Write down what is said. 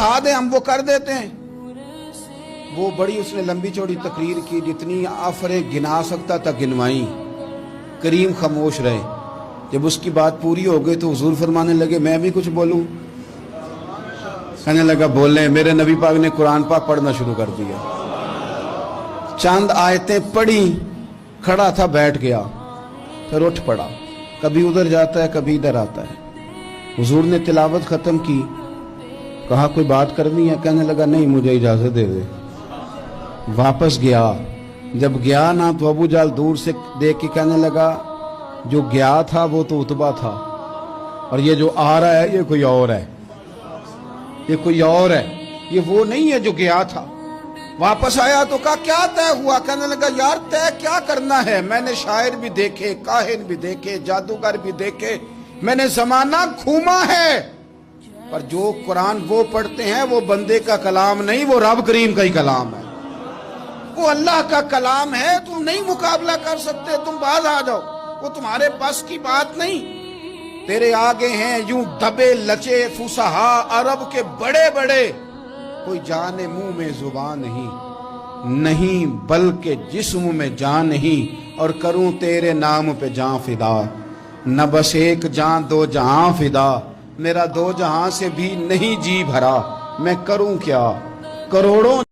بتا دیں ہم وہ کر دیتے ہیں. وہ بڑی اس نے لمبی چوڑی تقریر کی، جتنی آفریں گنا سکتا تھا گنوائیں. کریم خاموش رہے. جب اس کی بات پوری ہو گئی تو حضور فرمانے لگے میں بھی کچھ بولوں. کہنے لگا بولیں. میرے نبی پاک نے قرآن پاک پڑھنا شروع کر دیا. چند آیتیں پڑھی، کھڑا تھا بیٹھ گیا، پھر اٹھ پڑا. کبھی ادھر جاتا ہے کبھی ادھر آتا ہے. حضور نے تلاوت ختم کی، کہا کوئی بات کرنی ہے؟ کہنے لگا نہیں مجھے اجازت دے دے. واپس گیا. جب گیا نا تو ابو جال دور سے دیکھ کے کہنے لگا جو گیا تھا وہ تو عتبہ تھا، اور یہ جو آ رہا ہے یہ کوئی اور ہے، یہ کوئی اور ہے، یہ وہ نہیں ہے جو گیا تھا. واپس آیا تو کہا کیا طے ہوا؟ کہنے لگا یار طے کیا کرنا ہے، میں نے شاعر بھی دیکھے، کاہن بھی دیکھے، جادوگر بھی دیکھے، میں نے زمانہ گھوما ہے، پر جو قرآن وہ پڑھتے ہیں وہ بندے کا کلام نہیں، وہ رب کریم کا ہی کلام ہے، وہ اللہ کا کلام ہے. تم نہیں مقابلہ کر سکتے، تم باز آ جاؤ، وہ تمہارے پاس کی بات نہیں. تیرے آگے ہیں یوں دبے لچے فصحا عرب کے بڑے بڑے، کوئی جان منہ میں زبان نہیں بلکہ جسم میں جان نہیں، اور کروں تیرے نام پہ جان فدا. نہ بس ایک جان دو جہاں فدا، میرا دو جہاں سے بھی نہیں جی بھرا، میں کروں کیا کروڑوں